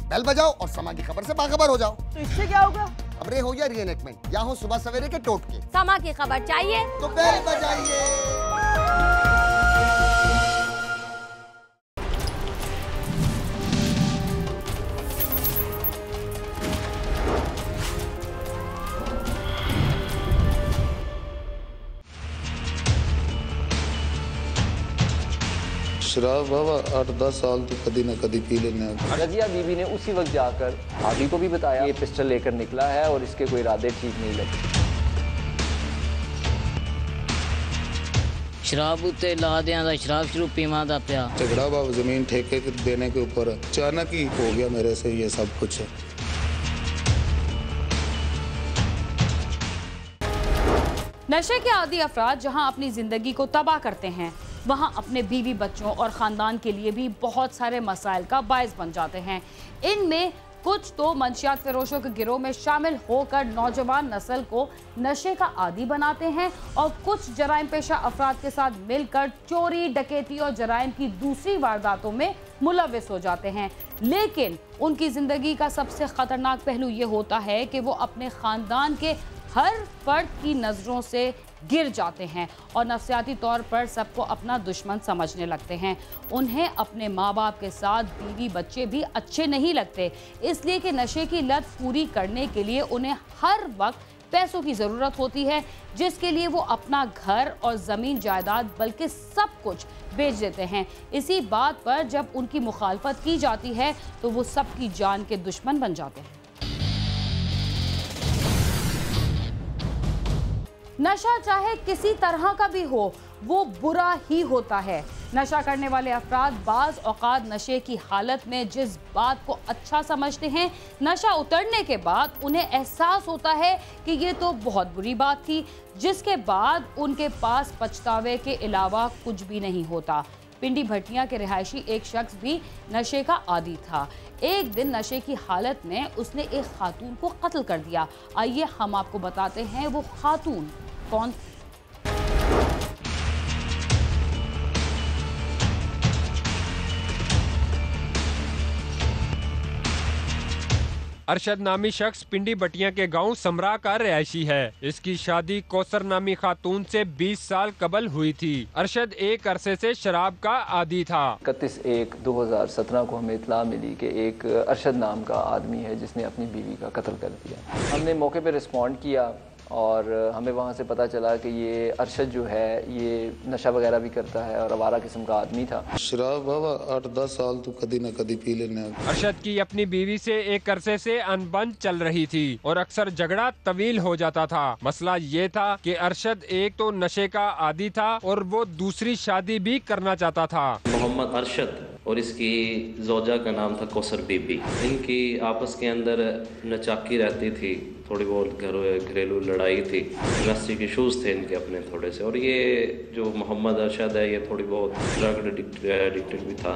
Bell बजाओ और समा की खबर से बाखबर हो जाओ। तो इससे क्या होगा? खबरें हो या रीएनएक्टमेंट या हो सुबह सवेरे के टोटके, समा की खबर चाहिए तो बेल बजाइए। शराब बाबा 8-10 साल तो कभी ना कभी पी लेने। रजिया बीबी ने उसी वक्त जाकर आदि को भी बताया ये पिस्टल लेकर निकला है और इसके कोई इरादे ठीक नहीं लगे। शराब उत्ते ला दिया था, शराब शुरू पीवा दा पिया। झगड़ा बाबा जमीन ठेके देने के ऊपर अचानक ही हो गया मेरे से ये सब कुछ। नशे के आदी अफराद जहां अपनी जिंदगी को तबाह करते हैं, वहां अपने बीवी बच्चों और ख़ानदान के लिए भी बहुत सारे मसाइल का बायस बन जाते हैं। इनमें कुछ तो मंशियात फरोशों के गिरोह में शामिल होकर नौजवान नस्ल को नशे का आदी बनाते हैं और कुछ जराइम पेशा अफराद के साथ मिलकर चोरी, डकैती और जराइम की दूसरी वारदातों में मुलविस हो जाते हैं। लेकिन उनकी ज़िंदगी का सबसे ख़तरनाक पहलू ये होता है कि वो अपने ख़ानदान के हर फर्द की नज़रों से गिर जाते हैं और नफ्सियाती तौर पर सबको अपना दुश्मन समझने लगते हैं। उन्हें अपने माँ बाप के साथ बीवी बच्चे भी अच्छे नहीं लगते, इसलिए कि नशे की लत पूरी करने के लिए उन्हें हर वक्त पैसों की ज़रूरत होती है, जिसके लिए वो अपना घर और ज़मीन जायदाद बल्कि सब कुछ बेच देते हैं। इसी बात पर जब उनकी मुखालफत की जाती है तो वो सबकी जान के दुश्मन बन जाते हैं। नशा चाहे किसी तरह का भी हो, वो बुरा ही होता है। नशा करने वाले अफराद बाज़ औक़ात नशे की हालत में जिस बात को अच्छा समझते हैं, नशा उतरने के बाद उन्हें एहसास होता है कि ये तो बहुत बुरी बात थी, जिसके बाद उनके पास पछतावे के अलावा कुछ भी नहीं होता। पिंडी भटिया के रिहायशी एक शख्स भी नशे का आदी था। एक दिन नशे की हालत में उसने एक खातून को कत्ल कर दिया। आइए हम आपको बताते हैं वो खातून कौन। अरशद नामी शख्स पिंडी बटिया के गांव समरा का रिहायशी है। इसकी शादी कौसर नामी खातून से 20 साल कबल हुई थी। अरशद एक अरसे से शराब का आदी था। 31/1/2017 को हमें इत्तला मिली कि एक अरशद नाम का आदमी है जिसने अपनी बीवी का कत्ल कर दिया। हमने मौके पर रिस्पॉन्ड किया और हमें वहाँ से पता चला कि ये अरशद जो है ये नशा वगैरह भी करता है और आवारा किस्म का आदमी था। शराब बाबा 8-10 साल तो कभी ना कभी पी लेने। अरशद की अपनी बीवी से एक अरसे से अनबन चल रही थी और अक्सर झगड़ा तवील हो जाता था। मसला ये था कि अरशद एक तो नशे का आदी था और वो दूसरी शादी भी करना चाहता था। मोहम्मद अरशद और इसकी जोजा का नाम था कौसर बीबी। इनकी आपस के अंदर नचाकी रहती थी, थोड़ी बहुत घरेलू लड़ाई थी, गैस्ट्रिक इशूज़ थे इनके अपने थोड़े से। और ये जो मोहम्मद अरशद है ये थोड़ी बहुत ड्रग एडिक्टेड भी था।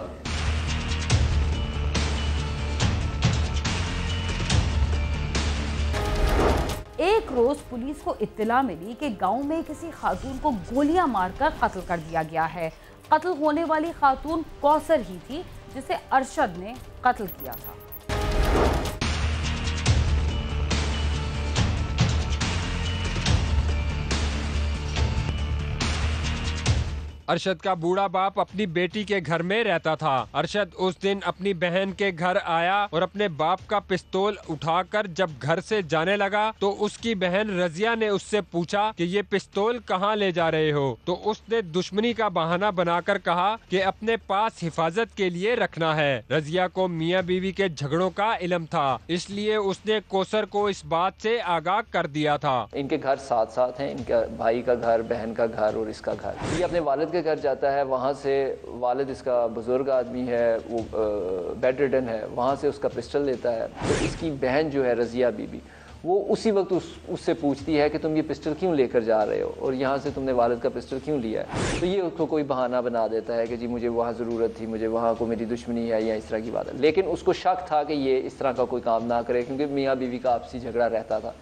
एक रोज पुलिस को इत्तला मिली कि गांव में किसी खातून को गोलियां मारकर कत्ल कर दिया गया है। कत्ल होने वाली खातून कौसर ही थी जिसे अरशद ने कत्ल किया था। अरशद का बूढ़ा बाप अपनी बेटी के घर में रहता था। अरशद उस दिन अपनी बहन के घर आया और अपने बाप का पिस्तौल उठाकर जब घर से जाने लगा तो उसकी बहन रजिया ने उससे पूछा कि ये पिस्तौल कहाँ ले जा रहे हो। तो उसने दुश्मनी का बहाना बनाकर कहा कि अपने पास हिफाजत के लिए रखना है। रजिया को मियाँ बीवी के झगड़ों का इल्म था, इसलिए उसने कौसर को इस बात से आगाह कर दिया था। इनके घर साथ साथ हैं, इनका भाई का घर, बहन का घर और इसका घर। ये अपने वालिद घर जाता है, वहाँ से वालिद इसका बुजुर्ग आदमी है, वो बेड रिडन है, वहाँ से उसका पिस्टल लेता है। तो इसकी बहन जो है रजिया बीबी, वो उसी वक्त उससे पूछती है कि तुम ये पिस्टल क्यों लेकर जा रहे हो और यहाँ से तुमने वालिद का पिस्टल क्यों लिया है। तो ये उसको कोई बहाना बना देता है कि जी मुझे वहाँ ज़रूरत थी, मुझे वहाँ को मेरी दुश्मनी है या इस तरह की बात है। लेकिन उसको शक था कि ये इस तरह का कोई काम ना करे, क्योंकि मियाँ बीवी का आपसी झगड़ा रहता था।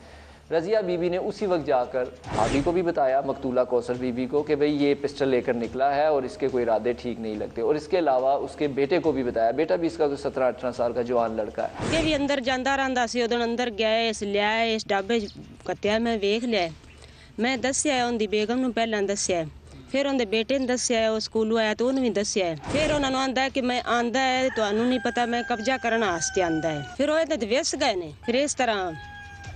रज़िया बीबी ने उसी वक्त जाकर भाभी को भी बताया, मकतूला कौसर बीबी को, कि भाई ये पिस्टल लेकर निकला है और इसके कोई इरादे ठीक नहीं लगते। और इसके अलावा उसके बेटे को भी बताया। बेटा भी इसका तो 17-18 साल का जवान लड़का है। ये भी अंदर जाता रहता सी, उधर अंदर गया इस लिया इस डाबे कत्या मैं वेख लिया। मैं दस्या उनकी बेगम नूं पहला दस्या, फिर उनके बेटे ने दस्या, वो स्कूलों आया तो उन्हें भी दस्या। फिर उन्होंने आंदा है कि मैं आंदा है तो नहीं पता मैं कब्जा करने वास्ते आंदा है। फिर वो तो व्यस्त गए ने, फिर इस तरह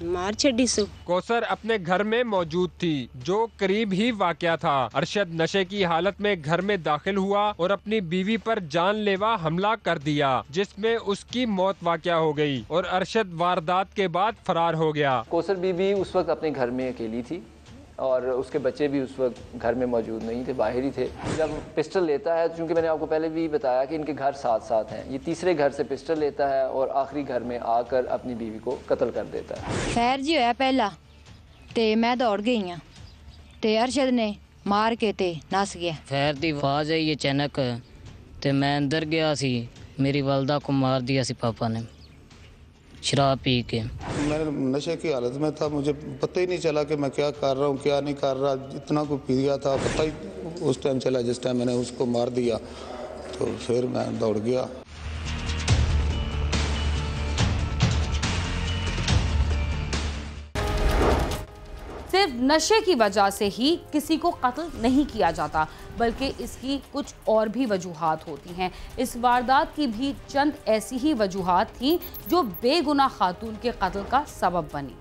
मार छड़ी सु। कौसर अपने घर में मौजूद थी, जो करीब ही वाकया था। अरशद नशे की हालत में घर में दाखिल हुआ और अपनी बीवी पर जानलेवा हमला कर दिया, जिसमें उसकी मौत वाकया हो गई और अरशद वारदात के बाद फरार हो गया। कौसर बीबी उस वक्त अपने घर में अकेली थी और उसके बच्चे भी उस वक्त घर में मौजूद नहीं थे, बाहर ही थे। जब पिस्टल लेता है, चूँकि मैंने आपको पहले भी बताया कि इनके घर साथ साथ हैं, ये तीसरे घर से पिस्टल लेता है और आखिरी घर में आकर अपनी बीवी को कत्ल कर देता है। खैर जी होया पहला ते मैं दौड़ गई हाँ ते अरशद ने मार के ते नस गया। खैर दी आवाज आई अचानक ते मैं अंदर गया सी, मेरी वालदा को मार दिया सी पापा ने शराब पी के। मैं नशे की हालत में था, मुझे पता ही नहीं चला कि मैं क्या कर रहा हूँ क्या नहीं कर रहा। इतना को पी गया था, पता ही उस टाइम चला जिस टाइम मैंने उसको मार दिया। तो फिर मैं दौड़ गया। सिर्फ नशे की वजह से ही किसी को कत्ल नहीं किया जाता, बल्कि इसकी कुछ और भी वजूहात होती हैं। इस वारदात की भी चंद ऐसी ही वजूहात थीं जो बेगुनाह खातून के कत्ल का सबब बनी।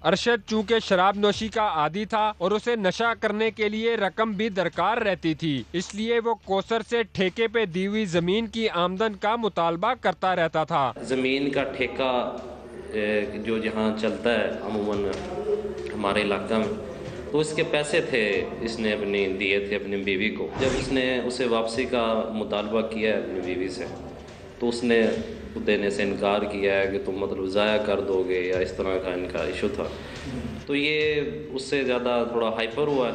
अरशद चूंकि शराब नोशी का आदी था और उसे नशा करने के लिए रकम भी दरकार रहती थी, इसलिए वो कौसर से ठेके पे दी हुई जमीन की आमदन का मुतालबा करता रहता था। ज़मीन का ठेका जो जहाँ चलता है अमूमन हमारे इलाका में, तो इसके पैसे थे, इसने अपनी दिए थे अपनी बीवी को। जब इसने उसे वापसी का मुतालबा किया है अपनी बीवी से, तो उसने देने से इनकार किया है कि तुम मतलब ज़ाया कर दोगे, या इस तरह का इनका इशू था। तो ये उससे ज़्यादा थोड़ा हाइपर हुआ,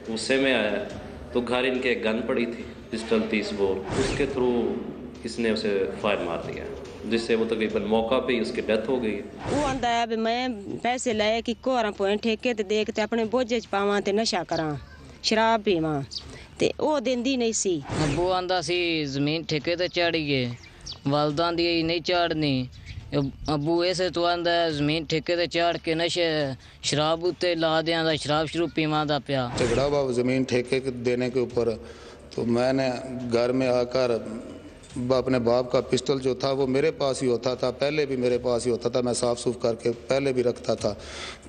गुस्से में आया, तो घर इनके गन पड़ी थी, पिस्टल 30 बोर, उसके थ्रू इसने उसे फायर मार दिया, जिससे वो तकरीबन मौका पे ही उसकी डेथ हो गई। वो आंदा है मैं पैसे लाए कि कोहरा पोए ठेके ते देख ते अपने बोझे च पावां ते नशा करां शराब पीवां, ते वो देंदी नहीं सी। अब्बू आंदा सी जमीन ठेके ते चाड़ीए, वालदा दी नहीं चाड़नी। अब्बू ऐसे तो आंदा है जमीन ठेके ते चाड़ के नशे शराब उत्ते ला दियां दा शराब शुरू पीवां दा पिया। झगड़ा हुआ जमीन ठेके देने के ऊपर, तो मैंने घर में आकर अपने बाप का पिस्टल जो था वो मेरे पास ही होता था, पहले भी मेरे पास ही होता था, मैं साफ सूफ करके पहले भी रखता था।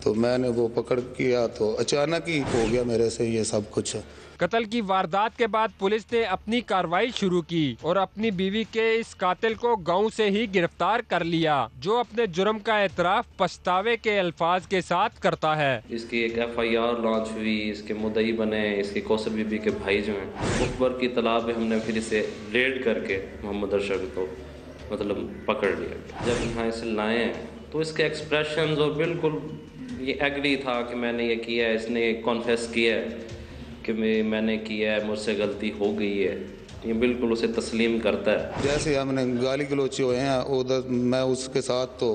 तो मैंने वो पकड़ किया तो अचानक ही हो गया मेरे से ये सब कुछ। कत्ल की वारदात के बाद पुलिस ने अपनी कार्रवाई शुरू की और अपनी बीवी के इस कातिल को गांव से ही गिरफ्तार कर लिया, जो अपने जुर्म का एतराफ पछतावे के अल्फाज के साथ करता है। इसकी एक FIR लॉन्च हुई, इसके मुद्दई बने इसके कौसर बीबी के भाई जो हैं, मुखबर की तलाब में हमने फिर इसे रेड करके मोहम्मद अरशद को मतलब पकड़ लिया। जब यहाँ इसे लाए तो इसके एक्सप्रेशन और बिल्कुल ये एग्री था कि मैंने ये किया है, इसने कॉन्फेस किया है कि मैंने किया है, मुझसे गलती हो गई है, ये बिल्कुल उसे तस्लीम करता है। जैसे हमने गाली गलोच हुए हैं उधर, मैं उसके साथ तो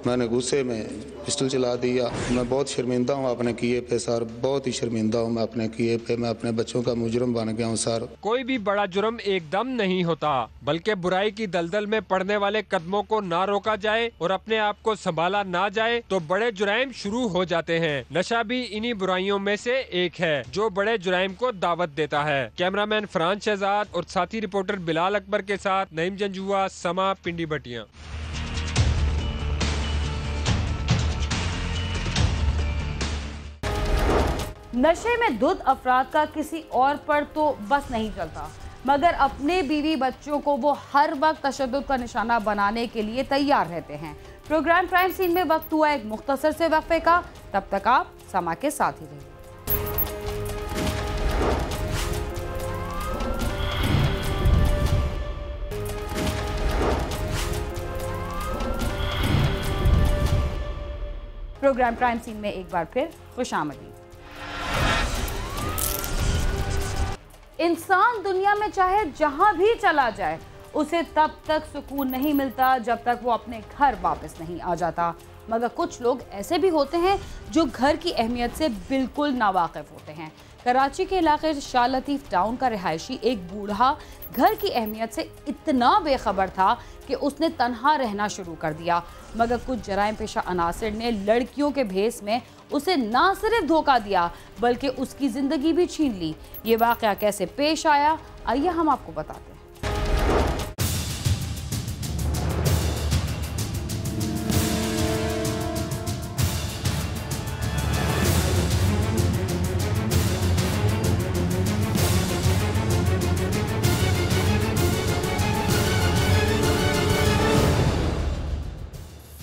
मैंने गुस्से में पिस्टल चला दिया। मैं बहुत शर्मिंदा हूँ अपने किए पे सर, बहुत ही शर्मिंदा हूँ मैं अपने किए पे। मैं अपने बच्चों का मुजरिम बन गया हूँ सर। कोई भी बड़ा जुर्म एकदम नहीं होता, बल्कि बुराई की दलदल में पड़ने वाले कदमों को ना रोका जाए और अपने आप को संभाला ना जाए तो बड़े जुराइम शुरू हो जाते हैं। नशा भी इन्हीं बुराइयों में से एक है जो बड़े जुराइम को दावत देता है। कैमरामैन फरहान शहजाद और साथी रिपोर्टर बिलाल अकबर के साथ नईम जंजुआ, समा, पिंडी भटिया। नशे में धुत अफराद का किसी और पर तो बस नहीं चलता, मगर अपने बीवी बच्चों को वो हर वक्त तशद्दुद का निशाना बनाने के लिए तैयार रहते हैं। प्रोग्राम क्राइम सीन में वक्त हुआ एक मुख्तसर से वक्फे का, तब तक आप समा के साथ ही रहिए। प्रोग्राम क्राइम सीन में एक बार फिर खुशामदीद। इंसान दुनिया में चाहे जहां भी चला जाए, उसे तब तक सुकून नहीं मिलता जब तक वो अपने घर वापस नहीं आ जाता। मगर कुछ लोग ऐसे भी होते हैं जो घर की अहमियत से बिल्कुल नावाकिफ होते हैं। कराची के इलाके शाह लतीफ़ टाउन का रिहायशी एक बूढ़ा घर की अहमियत से इतना बेखबर था कि उसने तन्हा रहना शुरू कर दिया। मगर कुछ जराइम पेशा अनासिर ने लड़कियों के भेस में उसे ना सिर्फ धोखा दिया बल्कि उसकी ज़िंदगी भी छीन ली। ये वाक़या कैसे पेश आया, आइए हम आपको बताते हैं।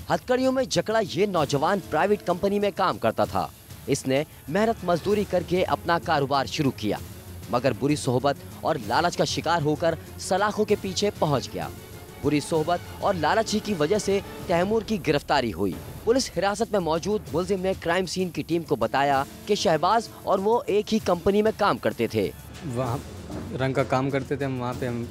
हथकड़ियों में जकड़ा ये नौजवान प्राइवेट कंपनी में काम करता था। इसने मेहनत मजदूरी करके अपना कारोबार शुरू किया, मगर बुरी सोहबत और लालच का शिकार होकर सलाखों के पीछे पहुंच गया। बुरी सोहबत और लालच ही की वजह से तैमूर की गिरफ्तारी हुई। पुलिस हिरासत में मौजूद मुलजिम ने क्राइम सीन की टीम को बताया कि शहबाज और वो एक ही कंपनी में काम करते थे। वहाँ रंग का काम करते थे हम, वहाँ पे हम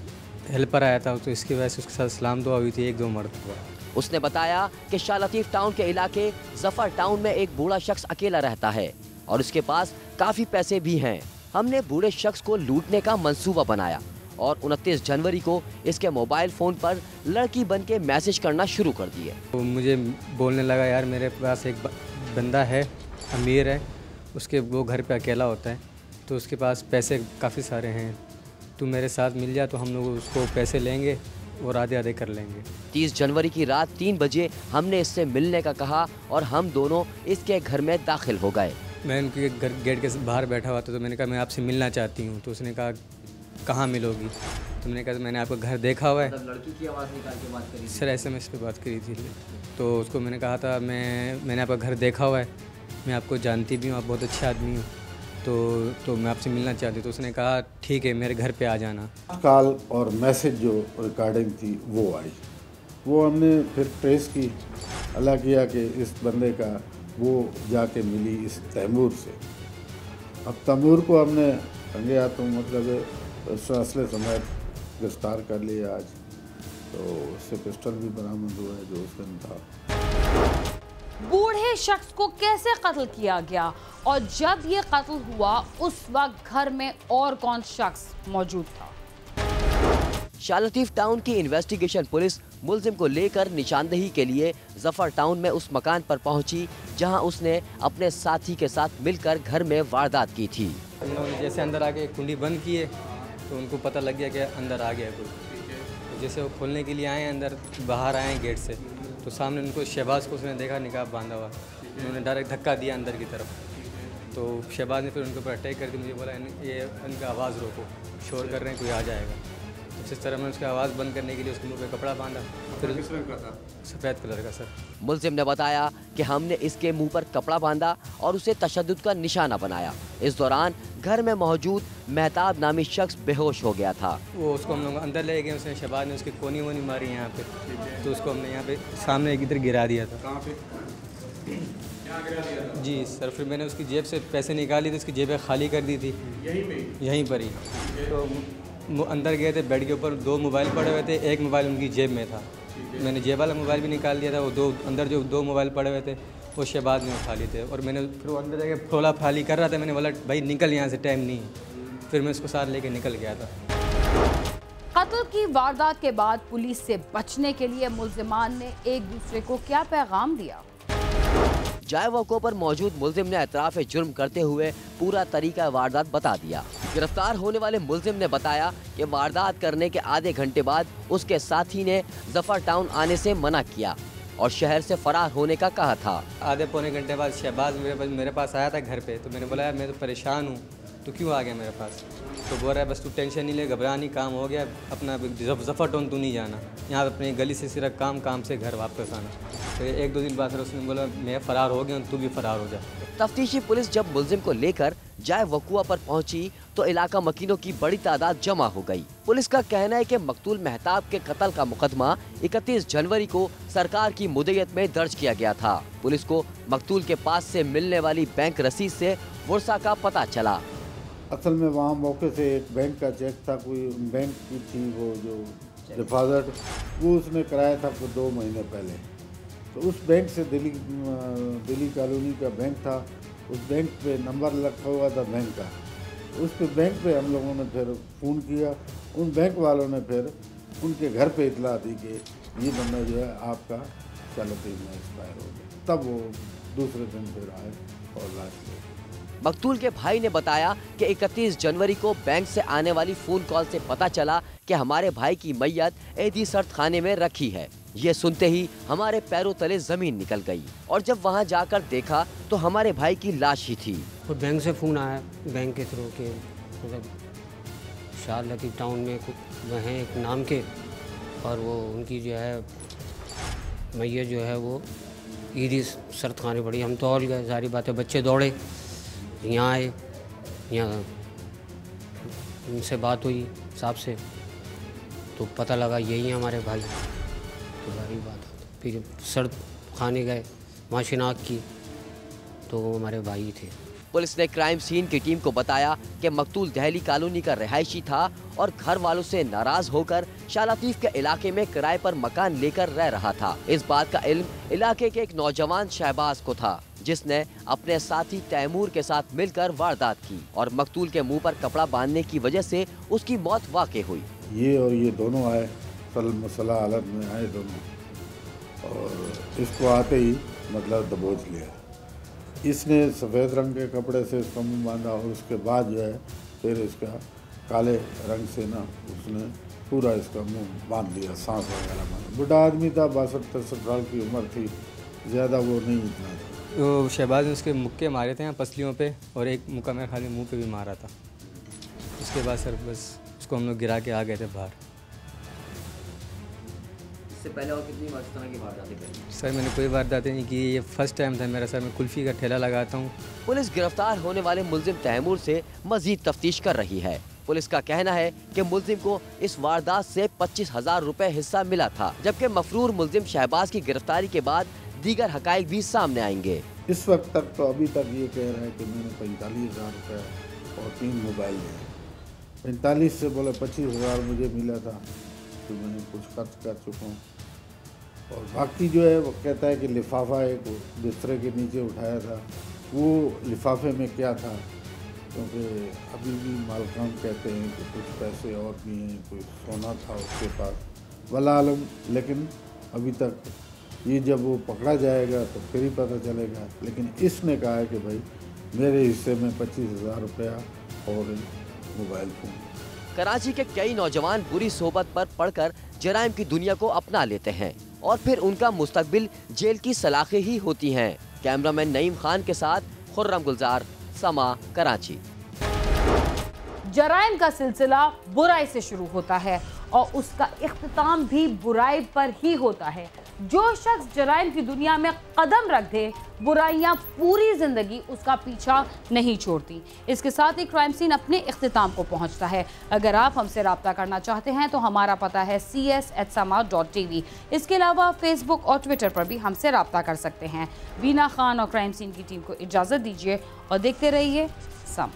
हेल्पर आया था, तो इसकी वजह से उसके साथ सलाम दुआ हुई थी 1-2 मरतबा। उसने बताया कि शाह लतीफ़ टाउन के इलाके जफर टाउन में एक बूढ़ा शख्स अकेला रहता है और उसके पास काफी पैसे भी हैं। हमने बूढ़े शख्स को लूटने का मंसूबा बनाया और 29 जनवरी को इसके मोबाइल फ़ोन पर लड़की बन के मैसेज करना शुरू कर दिए। तो मुझे बोलने लगा, यार मेरे पास एक बंदा है, अमीर है, उसके वो घर पे अकेला होता है, तो उसके पास पैसे काफ़ी सारे हैं, तू मेरे साथ मिल जा तो हम लोग उसको पैसे लेंगे और आधे आधे कर लेंगे। 30 जनवरी की रात 3 बजे हमने इससे मिलने का कहा और हम दोनों इसके घर में दाखिल हो गए। मैं उनके घर गेट के बाहर बैठा हुआ था, तो मैंने कहा मैं आपसे मिलना चाहती हूँ। तो उसने कहा कहाँ मिलोगी? तो मैंने कहा मैंने आपका घर देखा हुआ है। लड़की की आवाज़ निकाल के बात करी सर, SMS पे बात करी थी। तो उसको मैंने कहा था मैंने आपका घर देखा हुआ है, मैं आपको जानती भी हूँ, आप बहुत अच्छे आदमी हो, तो मैं आपसे मिलना चाहती। तो उसने कहा ठीक है, मेरे घर पे आ जाना। कॉल और मैसेज जो रिकॉर्डिंग थी वो आई, वो हमने फिर ट्रेस की। अल्लाह किया कि इस बंदे का वो जाके मिली इस तैमूर से। अब तैमूर को हमने रंगे हाथों मतलब असले समेत गिरफ्तार कर लिया आज। तो उससे पिस्टल भी बरामद हुआ है जो उसके अंदर था। बूढ़े शख्स को कैसे कत्ल किया गया और जब ये कत्ल हुआ उस वक्त घर में और कौन शख्स मौजूद था? शाह लतीफ़ टाउन की इन्वेस्टिगेशन पुलिस मुलजिम को लेकर निशानदेही के लिए जफर टाउन में उस मकान पर पहुंची जहां उसने अपने साथी के साथ मिलकर घर में वारदात की थी। उन्होंने जैसे अंदर आके कुंडी बंद की है तो उनको पता लग गया कि अंदर आ गया कोई। तो जैसे वो खोलने के लिए आए अंदर, बाहर आए गेट से, तो सामने उनको शहबाज को उसने देखा निकाब बांधा हुआ। उन्होंने डायरेक्ट धक्का दिया अंदर की तरफ। तो शहबाज ने फिर उनके ऊपर अटैक कर दी। मुझे बोला ये उनका आवाज़ रोको, शोर कर रहे हैं, कोई आ जाएगा। तो इस तरह मैंने उसकी आवाज़ बंद करने के लिए उसके मुँह पे कपड़ा बांधा। फिर किस रंग का था? सफ़ेद कलर का सर। मुलजिम ने बताया कि हमने इसके मुंह पर कपड़ा बांधा और उसे तशद्दुद का निशाना बनाया। इस दौरान घर में मौजूद मेहताब नामी शख्स बेहोश हो गया था। वो उसको हम लोग अंदर ले गए। उसने शहबाज ने उसकी कोनी वोनी मारी यहाँ पे, तो उसको हमने यहाँ पे सामने एक इधर गिरा दिया था। कहाँ पे? जी सर। फिर मैंने उसकी जेब से पैसे निकाली तो उसकी जेबें खाली कर दी थी यहीं पर ही। तो अंदर गए थे, बेड के ऊपर 2 मोबाइल पड़े हुए थे, एक मोबाइल उनकी जेब में था। मैंने जेब वाला मोबाइल भी निकाल दिया था। वो अंदर जो 2 मोबाइल पड़े हुए थे वो शहबाज में उठा लिए थे। और मैंने फिर वो अंदर जाके फ्रोला फाली कर रहा था। मैंने बोला भाई निकल यहाँ से, टाइम नहीं। फिर मैं उसको साथ लेके निकल गया था। कत्ल की वारदात के बाद पुलिस से बचने के लिए मुल्जिमान ने एक दूसरे को क्या पैगाम दिया? जाए वक़्त पर मौजूद मुलजिम ने एतराफ़ जुर्म करते हुए पूरा तरीका वारदात बता दिया। गिरफ्तार होने वाले मुलजिम ने बताया कि वारदात करने के आधे घंटे बाद उसके साथी ने जफर टाउन आने से मना किया और शहर से फरार होने का कहा था। आधे पौने घंटे बाद शहबाज मेरे पास आया था घर पे। तो मैंने बोला यार मैं तो परेशान हूँ, तो क्यों आ गया मेरे पास? तो बोल रहा है बस तू टेंशन नहीं ले, घबरा नहीं, काम हो गया, अपना जफर टाउन तू नहीं जाना, यहाँ अपनी गली से सिर्फ काम से घर वापस आना। तो 1-2 दिन बाद फिर उसने बोला मैं फ़रार हो गया, तू भी फ़रार हो जा। तफ्तीशी पुलिस जब मुलजिम को लेकर जाए वकुआ पर पहुंची तो इलाका मकीनों की बड़ी तादाद जमा हो गई। पुलिस का कहना है कि मकतूल मेहताब के कत्ल का मुकदमा 31 जनवरी को सरकार की मुद्दत में दर्ज किया गया था। पुलिस को मकतूल के पास से मिलने वाली बैंक रसीद से वर्षा का पता चला। असल में वहाँ मौके से एक बैंक का चेक था, कोई बैंक की थी वो जो हिफाजत, वो उसने कराया था 2 महीने पहले। तो उस बैंक से दिल्ली कॉलोनी का बैंक था, उस बैंक पे नंबर रखा हुआ था बैंक का। उस पे बैंक पे हम लोगों ने फिर फ़ोन किया, उन बैंक वालों ने फिर उनके घर पे इतला दी कि ये बंदा जो है आपका 40 में एक्सपायर हो गया। तब वो दूसरे दिन फिर आए और लाश ले। मकतूल के भाई ने बताया कि 31 जनवरी को बैंक से आने वाली फ़ोन कॉल से पता चला कि हमारे भाई की मैयत एदी सर्द खाने में रखी है। ये सुनते ही हमारे पैरों तले ज़मीन निकल गई और जब वहाँ जाकर देखा तो हमारे भाई की लाश ही थी। तो बैंक से फ़ोन आया, बैंक के थ्रू के मतलब शाह लतीफ़ टाउन में वह हैं एक नाम के, और वो उनकी जो है मैयत जो है वो ईदी सर्द खाने पड़ी। हम तो और गए, सारी बातें, बच्चे दौड़े यहाँ आए, यहाँ उनसे बात हुई साहब से तो पता लगा यही हमारे भाई। तो सारी बात फिर सर्द खाने गए, वहाँ शिनाख्त की तो वो हमारे भाई थे। पुलिस ने क्राइम सीन की टीम को बताया कि मकतूल दहली कॉलोनी का रहायशी था और घर वालों से नाराज होकर शाह लतीफ के इलाके में किराए पर मकान लेकर रह रहा था। इस बात का इल्म इलाके के एक नौजवान शहबाज को था, जिसने अपने साथी तैमूर के साथ मिलकर वारदात की और मकतूल के मुंह पर कपड़ा बांधने की वजह से उसकी मौत वाक़ई हुई। ये दोनों आए, मसला हालत में आए दोनों, और इसको आते ही मतलब दबोच लिया। इसने सफ़ेद रंग के कपड़े से इसका मुँह बांधा और उसके बाद जो है फिर इसका काले रंग से ना उसने पूरा इसका मुंह बांध दिया, सांस वगैरह बांधा। बुढ़ा आदमी था, 62-63 साल की उम्र थी, ज़्यादा वो नहीं इतना था। तो शहबाज ने उसके मुक्के मारे थे पसलियों पे और एक मुक्का में खाली मुंह पे भी मारा था। उसके बाद सर बस उसको हम लोग गिरा के आ गए थे बाहर। इससे पहले और कितनी बार इस तरह की वारदातें करी? सर मैंने कोई वारदातें नहीं की, ये फर्स्ट टाइम था मेरा। सर मैं कुल्फ़ी का ठेला लगाता हूँ। पुलिस गिरफ्तार होने वाले मुलजिम तैमूर से मजीद तफ्तीश कर रही है। पुलिस का कहना है कि मुलजिम को इस वारदात से 25,000 रुपए हिस्सा मिला था, जबकि मफरूर मुलजिम शहबाज की गिरफ्तारी के बाद दीगर हकाइक भी सामने आएंगे। इस वक्त तक तो अभी तक ये कह रहा है कि मैंने 45,000 रुपये और 3 मोबाइल लिए। 45 से बोले 25,000 मुझे मिला था, तो मैंने कुछ खर्च कर चुका हूँ। और बाकी जो है वो कहता है कि लिफाफा एक बिस्तरे के नीचे उठाया था, वो लिफाफे में क्या था, क्योंकि अभी भी मालकान कहते हैं कि कुछ पैसे और भी हैं, कोई सोना था उसके पास, वल्लाह आलम। लेकिन अभी तक ये जब वो पकड़ा जाएगा तो फिर ही पता चलेगा। लेकिन इसने कहा है कि भाई मेरे हिस्से में 25,000 रुपया और मोबाइल फ़ोन। कराची के कई नौजवान बुरी सोबत पर पड़कर जराइम की दुनिया को अपना लेते हैं और फिर उनका मुस्तकबिल जेल की सलाखें ही होती हैं। कैमरामैन नईम खान के साथ खुर्रम गुलजार, समा, कराची। जराइम का सिलसिला बुराई से शुरू होता है और उसका इख्तिताम भी बुराई पर ही होता है। जो शख्स जराइम की दुनिया में कदम रख दे, बुराइयां पूरी जिंदगी उसका पीछा नहीं छोड़ती। इसके साथ ही क्राइम सीन अपने इख्तिताम को पहुंचता है। अगर आप हमसे रब्ता करना चाहते हैं तो हमारा पता है cs@sama.tv। इसके अलावा फेसबुक और ट्विटर पर भी हमसे रब्ता कर सकते हैं। बीना खान और क्राइम सीन की टीम को इजाज़त दीजिए और देखते रहिए सम।